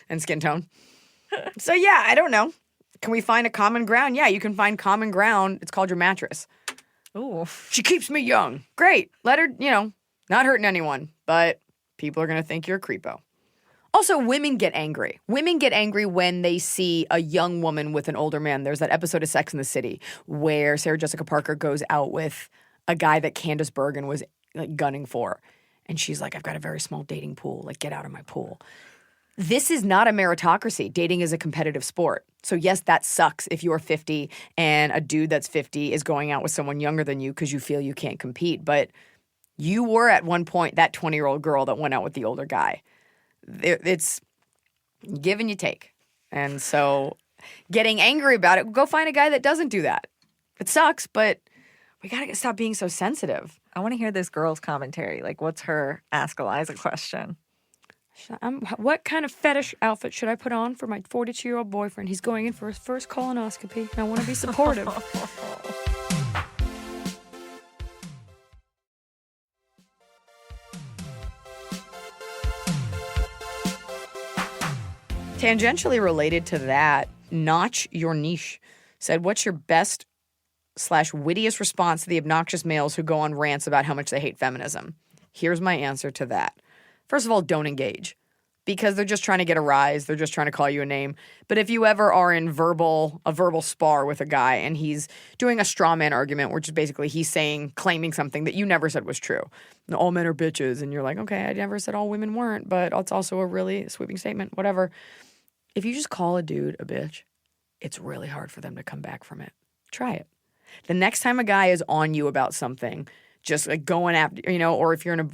Speaker 1: and skin tone. So yeah, I don't know. Can we find a common ground? Yeah, you can find common ground. It's called your mattress.
Speaker 2: Ooh.
Speaker 1: She keeps me young. Great. Let her, not hurting anyone. But people are going to think you're a creepo. Also, women get angry. Women get angry when they see a young woman with an older man. There's that episode of Sex and the City where Sarah Jessica Parker goes out with a guy that Candace Bergen was gunning for. And she's like, I've got a very small dating pool. Like, get out of my pool. this is not a meritocracy. Dating is a competitive sport. So yes, that sucks if you're 50 and a dude that's 50 is going out with someone younger than you because you feel you can't compete. But you were at one point that 20-year-old girl that went out with the older guy. It's give and you take. And so getting angry about it, go find a guy that doesn't do that. It sucks, but we got to stop being so sensitive.
Speaker 2: I want to hear this girl's commentary. Like, what's her Ask Iliza question?
Speaker 1: What kind of fetish outfit should I put on for my 42-year-old boyfriend? He's going in for his first colonoscopy. I want to be supportive. Tangentially related to that, Notch Your Niche said, what's your best / wittiest response to the obnoxious males who go on rants about how much they hate feminism? Here's my answer to that. First of all, don't engage because they're just trying to get a rise. They're just trying to call you a name. But if you ever are in a verbal spar with a guy and he's doing a straw man argument, which is basically he's claiming something that you never said was true. All men are bitches. And you're like, okay, I never said all women weren't, but it's also a really sweeping statement, whatever. If you just call a dude a bitch, it's really hard for them to come back from it. Try it. The next time a guy is on you about something, just like going after, or if you're in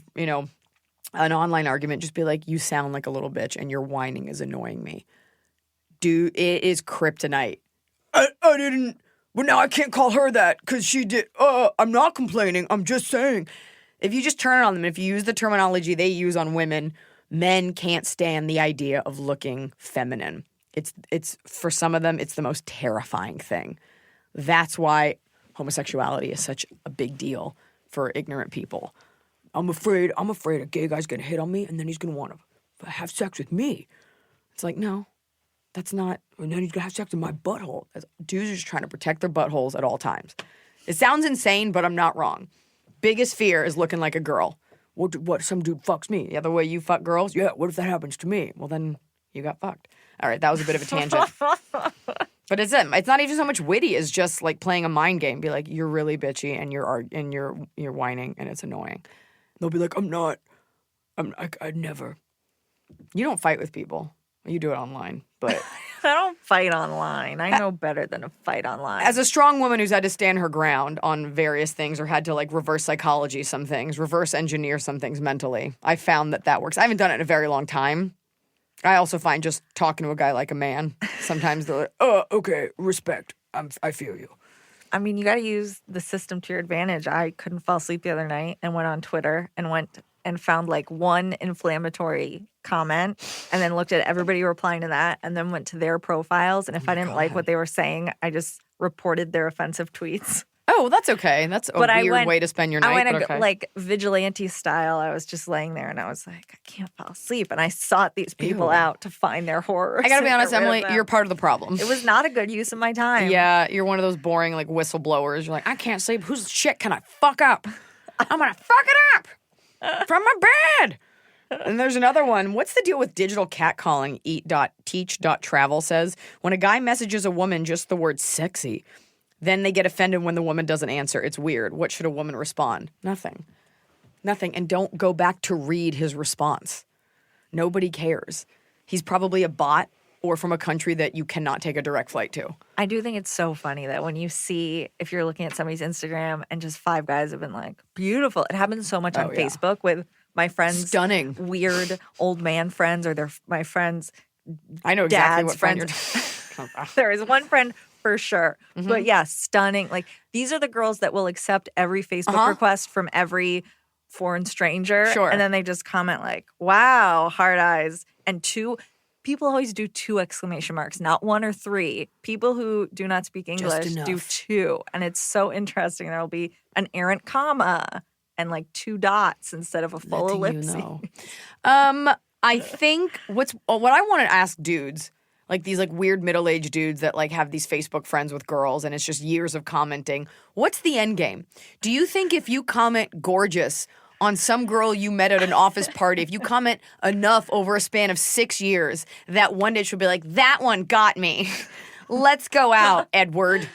Speaker 1: an online argument, just be like, you sound like a little bitch and your whining is annoying me. Dude, it is kryptonite. I didn't, but now I can't call her that because she did. I'm not complaining. I'm just saying. If you just turn it on them, if you use the terminology they use on women, men can't stand the idea of looking feminine. It's for some of them, it's the most terrifying thing. That's why homosexuality is such a big deal for ignorant people. I'm afraid a gay guy's gonna hit on me and then he's gonna want to have sex with me. It's like, no, that's not. And then he's gonna have sex in my butthole. Dudes are just trying to protect their buttholes at all times. It sounds insane, but I'm not wrong. Biggest fear is looking like a girl. What? Some dude fucks me. Yeah, the way you fuck girls? Yeah, what if that happens to me? Well, then you got fucked. All right, that was a bit of a tangent. But it's not even so much witty as just like playing a mind game. Be like, you're really bitchy and you're whining and it's annoying. They'll be like, I'd never. You don't fight with people. You do it online, but
Speaker 2: I don't fight online. I know better than to fight online.
Speaker 1: As a strong woman who's had to stand her ground on various things or had to like reverse psychology some things, reverse engineer some things mentally, I found that works. I haven't done it in a very long time. I also find just talking to a guy like a man, sometimes they're like, oh, okay, respect. I feel you.
Speaker 2: I mean, you got to use the system to your advantage. I couldn't fall asleep the other night and went on Twitter and found like one inflammatory comment and then looked at everybody replying to that and then went to their profiles. And if I didn't like what they were saying, I just reported their offensive tweets.
Speaker 1: Oh, well, that's okay. That's a weird way to spend your night.
Speaker 2: I went like vigilante style. I was just laying there and I was like, I can't fall asleep. And I sought these people out to find their horrors.
Speaker 1: I got to be honest, Emily, you're part of the problem.
Speaker 2: It was not a good use of my time.
Speaker 1: Yeah, you're one of those boring like whistleblowers. You're like, I can't sleep. Whose shit can I fuck up? I'm going to fuck it up from my bed. And there's another one. What's the deal with digital catcalling? Eat.teach.travel says, when a guy messages a woman just the word sexy, then they get offended when the woman doesn't answer. It's weird. What should a woman respond? Nothing. And don't go back to read his response. Nobody cares. He's probably a bot or from a country that you cannot take a direct flight to.
Speaker 2: I do think it's so funny that when you see, if you're looking at somebody's Instagram and just 5 guys have been like, beautiful. It happens so much on Facebook with my friends.
Speaker 1: Stunning.
Speaker 2: Weird old man friends or my friends.
Speaker 1: I know exactly what friend
Speaker 2: you're There is one friend for sure. Mm-hmm. But yeah, stunning. Like these are the girls that will accept every Facebook request from every foreign stranger.
Speaker 1: Sure.
Speaker 2: And then they just comment like, wow, hard eyes. And 2, people always do 2 exclamation marks, not 1 or 3. People who do not speak English do 2. And it's so interesting. There'll be an errant comma and like 2 dots instead of a full ellipsis.
Speaker 1: You know. I think what I want to ask dudes, like these like weird middle-aged dudes that like have these Facebook friends with girls and it's just years of commenting. What's the end game? Do you think if you comment gorgeous on some girl you met at an office party, if you comment enough over a span of 6 years, that one day she'll be like, that one got me. Let's go out, Edward.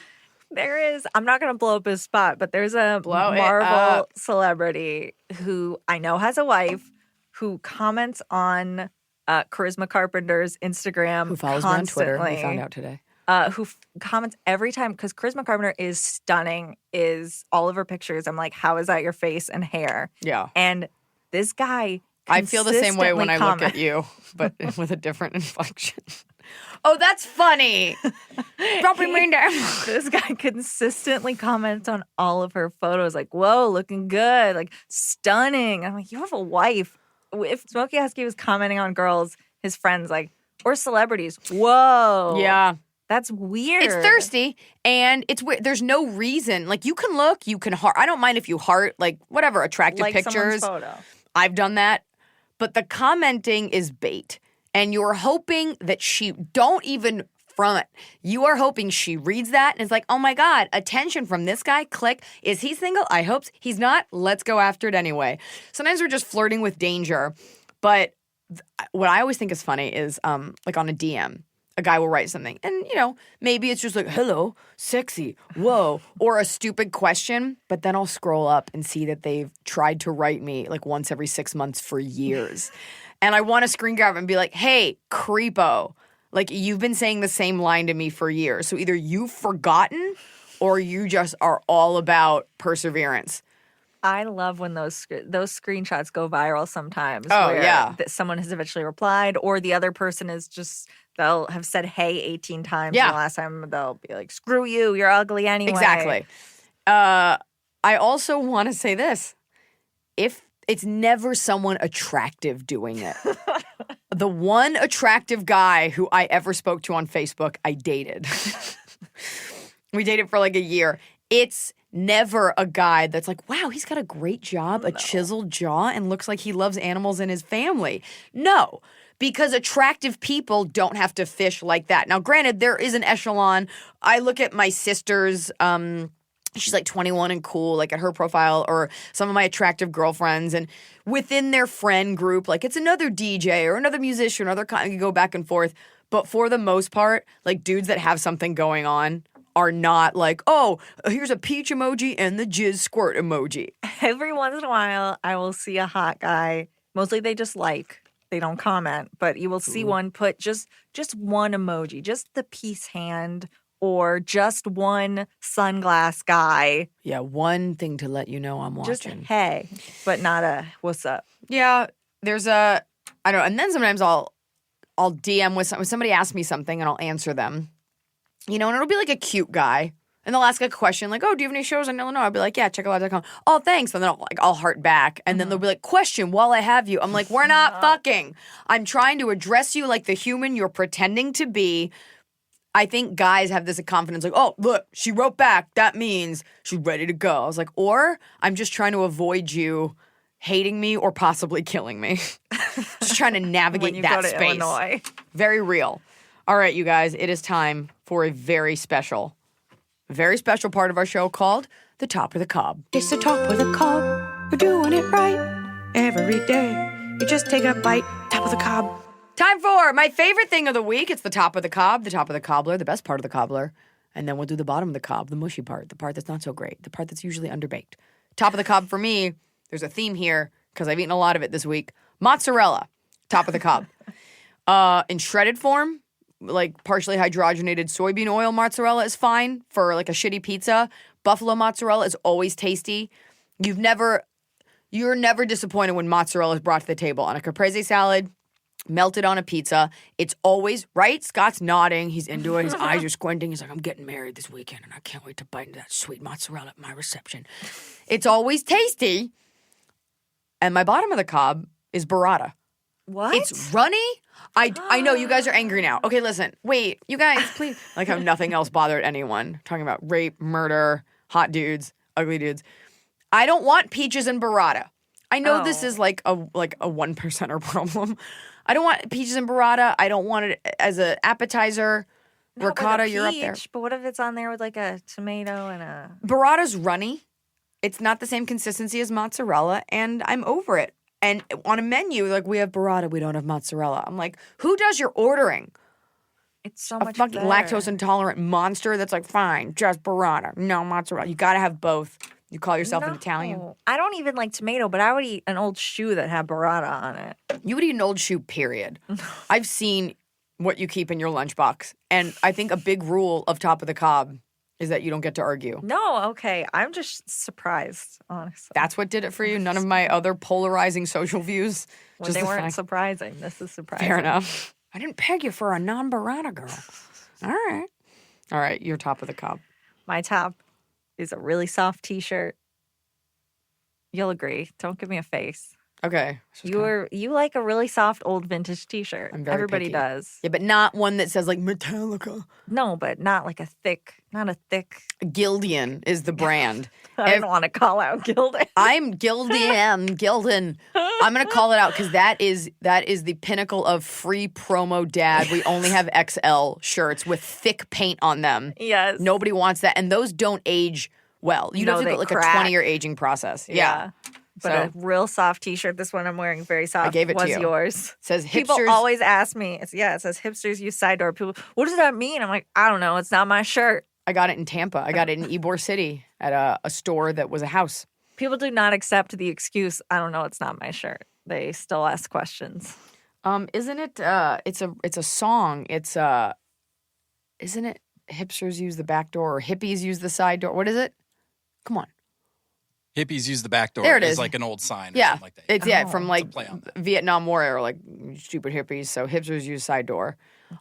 Speaker 2: There is, I'm not going to blow up his spot, but there's a Marvel celebrity who I know has a wife who comments on Charisma Carpenter's Instagram
Speaker 1: Who follows me on Twitter?
Speaker 2: constantly.
Speaker 1: We found out today.
Speaker 2: Comments every time because Charisma Carpenter is stunning. Is all of her pictures. I'm like, how is that your face and hair?
Speaker 1: Yeah.
Speaker 2: And this guy,
Speaker 1: I feel the same way when I look at you, but with a different inflection. Oh, that's funny. Dropping me down.
Speaker 2: This guy consistently comments on all of her photos, like, whoa, looking good, like, stunning. I'm like, you have a wife. If Smokey Husky was commenting on girls, his friends, like, or celebrities, whoa.
Speaker 1: Yeah.
Speaker 2: That's weird.
Speaker 1: It's thirsty and it's weird. There's no reason. Like, you can look, you can heart. I don't mind if you heart, like, whatever, attractive
Speaker 2: like
Speaker 1: pictures.
Speaker 2: someone's photo.
Speaker 1: I've done that. But the commenting is bait. And you're hoping that she don't even front. You are hoping she reads that and it's like, oh my God, attention from this guy. Click. Is he single? I hope he's not. Let's go after it anyway. Sometimes we're just flirting with danger. But what I always think is funny is like on a DM, a guy will write something and, you know, maybe it's just like, hello, sexy, whoa, or a stupid question. But then I'll scroll up and see that they've tried to write me like once every 6 months for years. And I want to screen grab and be like, hey, creepo, like you've been saying the same line to me for years. So either you've forgotten or you just are all about perseverance.
Speaker 2: I love when those screenshots go viral sometimes.
Speaker 1: Oh,
Speaker 2: where
Speaker 1: yeah.
Speaker 2: Someone has eventually replied or the other person is just, they'll have said hey 18 times.
Speaker 1: Yeah.
Speaker 2: And the last time they'll be like, screw you, you're ugly anyway.
Speaker 1: Exactly. I also want to say this. If it's never someone attractive doing it. The one attractive guy who I ever spoke to on Facebook, I dated. We dated for like a year. It's never a guy that's like, wow, he's got a great job, a chiseled jaw, and looks like he loves animals and his family. No, because attractive people don't have to fish like that. Now, granted, there is an echelon. I look at my sister's she's like 21 and cool, like at her profile, or some of my attractive girlfriends. And within their friend group, like it's another DJ or another musician or other kind, you go back and forth. But for the most part, like dudes that have something going on are not like, oh, here's a peach emoji and the jizz squirt emoji.
Speaker 2: Every once in a while, I will see a hot guy. Mostly they just like, they don't comment, but you will see one put just one emoji, just the peace hand or just one sunglass guy.
Speaker 1: Yeah, one thing to let you know I'm watching.
Speaker 2: Just hey, but not a what's up.
Speaker 1: Yeah, there's a, I don't know. And then sometimes I'll DM with somebody asks me something and I'll answer them. You know, and it'll be like a cute guy. And they'll ask a question like, oh, do you have any shows in Illinois? I'll be like, yeah, checkalive.com. Oh, thanks. And then I'll heart back. And then they'll be like, question while I have you. I'm like, we're not fucking. I'm trying to address you like the human you're pretending to be. I think guys have this confidence like, oh, look, she wrote back. That means she's ready to go. I was like, or I'm just trying to avoid you hating me or possibly killing me. Just trying to navigate
Speaker 2: when you
Speaker 1: that
Speaker 2: go to
Speaker 1: space.
Speaker 2: Illinois.
Speaker 1: Very real. All right, you guys, it is time for a very special part of our show called The Top of the Cob.
Speaker 4: It's the top of the cob. We're doing it right every day. You just take a bite, top of the cob.
Speaker 1: Time for my favorite thing of the week. It's the top of the cob, the top of the cobbler, the best part of the cobbler. And then we'll do the bottom of the cob, the mushy part, the part that's not so great, the part that's usually underbaked. Top of the cob for me, there's a theme here because I've eaten a lot of it this week. Mozzarella, top of the cob. In shredded form, like partially hydrogenated soybean oil mozzarella is fine for like a shitty pizza. Buffalo mozzarella is always tasty. You're never disappointed when mozzarella is brought to the table on a caprese salad, melted on a pizza. It's always, right? Scott's nodding. He's into it. His eyes are squinting. He's like, I'm getting married this weekend and I can't wait to bite into that sweet mozzarella at my reception. It's always tasty. And my bottom of the cob is burrata.
Speaker 2: What?
Speaker 1: It's runny. I know you guys are angry now. Okay, listen. Wait, you guys, please. Like how nothing else bothered anyone. Talking about rape, murder, hot dudes, ugly dudes. I don't want peaches and burrata. I know this is like a 1%er problem. I don't want peaches and burrata. I don't want it as an appetizer.
Speaker 2: Not
Speaker 1: Ricotta,
Speaker 2: with a
Speaker 1: you're up there.
Speaker 2: peach, but what if it's on there with like a tomato and a...
Speaker 1: Burrata's runny. It's not the same consistency as mozzarella, and I'm over it. And on a menu, like, we have burrata, we don't have mozzarella. I'm like, who does your ordering?
Speaker 2: It's so
Speaker 1: A
Speaker 2: much
Speaker 1: fucking
Speaker 2: better.
Speaker 1: lactose intolerant monster that's like, fine, just burrata, no mozzarella. You gotta have both. You call yourself an Italian?
Speaker 2: No. I don't even like tomato, but I would eat an old shoe that had burrata on it.
Speaker 1: You would eat an old shoe, period. I've seen what you keep in your lunchbox. And I think a big rule of Top of the Cob is that you don't get to argue.
Speaker 2: No, okay. I'm just surprised, honestly.
Speaker 1: That's what did it for you? None of my other polarizing social views?
Speaker 2: Well,
Speaker 1: Just
Speaker 2: they
Speaker 1: the
Speaker 2: weren't
Speaker 1: fact-
Speaker 2: surprising. This is surprising.
Speaker 1: Fair enough. I didn't peg you for a non-burrata girl. All right. All right, you're Top of the Cob.
Speaker 2: My top is a really soft t-shirt. You'll agree. Don't give me a face.
Speaker 1: Okay.
Speaker 2: You like a really soft old vintage t-shirt.
Speaker 1: I'm very
Speaker 2: Everybody
Speaker 1: picky.
Speaker 2: does.
Speaker 1: Yeah, but not one that says like Metallica.
Speaker 2: No, but not like not a thick.
Speaker 1: Gildan is the brand.
Speaker 2: I don't want to call out Gildan.
Speaker 1: I'm Gildan. I'm gonna call it out because that is the pinnacle of free promo dad. We only have XL shirts with thick paint on them.
Speaker 2: Yes.
Speaker 1: Nobody wants that, and those don't age well. You
Speaker 2: No,
Speaker 1: have to
Speaker 2: they
Speaker 1: go like
Speaker 2: crack.
Speaker 1: a 20-year aging process. Yeah.
Speaker 2: But
Speaker 1: So-
Speaker 2: a real soft t-shirt, this one I'm wearing very soft,
Speaker 1: gave it to
Speaker 2: was
Speaker 1: you.
Speaker 2: yours.
Speaker 1: It says
Speaker 2: People
Speaker 1: hipsters.
Speaker 2: always ask me, it says hipsters use side door. People, what does that mean? I'm like, I don't know. It's not my shirt.
Speaker 1: I got it in Tampa. I got it in Ybor City at a store that was a house.
Speaker 2: People do not accept the excuse, I don't know, it's not my shirt. They still ask questions.
Speaker 1: Isn't it? It's a song. It's isn't it? Hipsters use the back door, or hippies use the side door. What is it? Come on.
Speaker 5: Hippies use the back door.
Speaker 1: There it
Speaker 5: as
Speaker 1: is.
Speaker 5: like an old sign or
Speaker 1: Yeah,
Speaker 5: something like that.
Speaker 1: it's from like
Speaker 5: play on that.
Speaker 1: Vietnam War era, like stupid hippies. So hipsters use side door.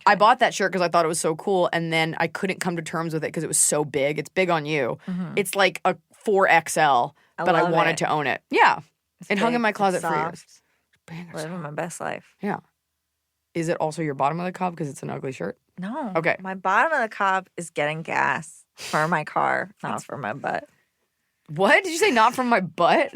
Speaker 1: I bought that shirt because I thought it was so cool, and then I couldn't come to terms with it because it was so big. It's big on you. It's like a 4XL, but I
Speaker 2: love
Speaker 1: wanted
Speaker 2: it.
Speaker 1: to own it. Yeah, it hung
Speaker 2: big,
Speaker 1: in my
Speaker 2: it's
Speaker 1: closet for
Speaker 2: soft.
Speaker 1: years. Bang or
Speaker 2: Living
Speaker 1: soft.
Speaker 2: my best life.
Speaker 1: Yeah. Is it also your bottom of the cob because it's an ugly shirt?
Speaker 2: No.
Speaker 1: Okay.
Speaker 2: My bottom of the cob is getting gas for my car, not for my butt.
Speaker 1: What did you say? Not from my butt.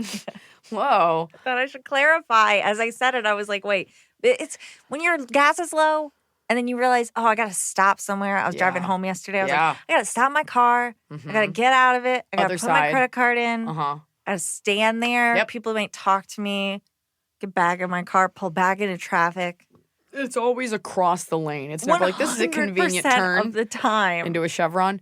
Speaker 1: Whoa.
Speaker 2: Thought I should clarify. As I said it, I was like, wait, it's when your gas is low and then you realize, oh, I got to stop somewhere. I was driving
Speaker 1: Yeah.
Speaker 2: home yesterday. I was
Speaker 1: Yeah.
Speaker 2: like, I got to stop my car. I got to get out of it. I got to
Speaker 1: Other
Speaker 2: put my
Speaker 1: side.
Speaker 2: credit card in.
Speaker 1: Uh-huh.
Speaker 2: I got to stand there.
Speaker 1: Yep.
Speaker 2: People might talk to me. Get back in my car, pull back into traffic.
Speaker 1: It's always across the lane. It's never like, this is a convenient
Speaker 2: 100%
Speaker 1: turn
Speaker 2: of the time.
Speaker 1: into a chevron.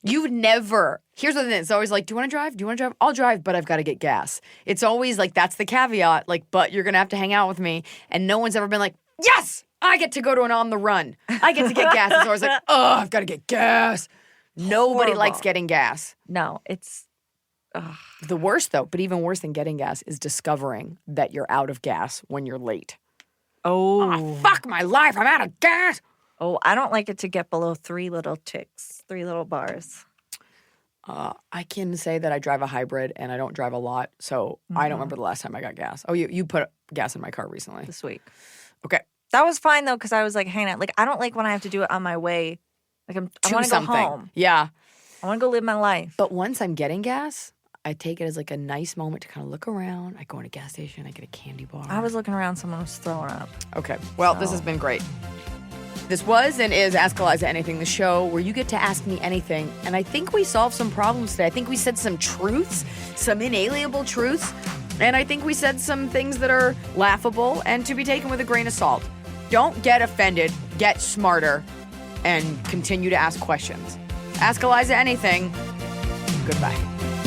Speaker 1: You never. Here's the thing. It's always like, do you want to drive? Do you want to drive? I'll drive, but I've got to get gas. It's always like, that's the caveat. Like, but you're going to have to hang out with me. And no one's ever been like, yes, I get to go to an on the run. I get to get gas. It's always like, oh, I've got to get gas. Nobody likes
Speaker 2: Horrible.
Speaker 1: getting gas.
Speaker 2: No, it's
Speaker 1: The worst, though, but even worse than getting gas is discovering that you're out of gas when you're late.
Speaker 2: oh.
Speaker 1: Fuck my life. I'm out of gas.
Speaker 2: Oh, I don't like it to get below 3 little ticks, 3 little bars.
Speaker 1: I can say that I drive a hybrid and I don't drive a lot. So I don't remember the last time I got gas. Oh, you put gas in my car recently.
Speaker 2: This week.
Speaker 1: Okay.
Speaker 2: That was fine though, because I was like hanging out. Like I don't like when I have to do it on my way. Like I
Speaker 1: To
Speaker 2: want to go
Speaker 1: something.
Speaker 2: home.
Speaker 1: Yeah.
Speaker 2: I want to go live my life.
Speaker 1: But once I'm getting gas, I take it as like a nice moment to kind of look around. I go in a gas station, I get a candy bar.
Speaker 2: I was looking around, someone was throwing up.
Speaker 1: Okay. Well, this has been great. This was and is Ask Iliza Anything, the show where you get to ask me anything. And I think we solved some problems today. I think we said some truths, some inalienable truths. And I think we said some things that are laughable and to be taken with a grain of salt. Don't get offended, get smarter, and continue to ask questions. Ask Iliza Anything. Goodbye.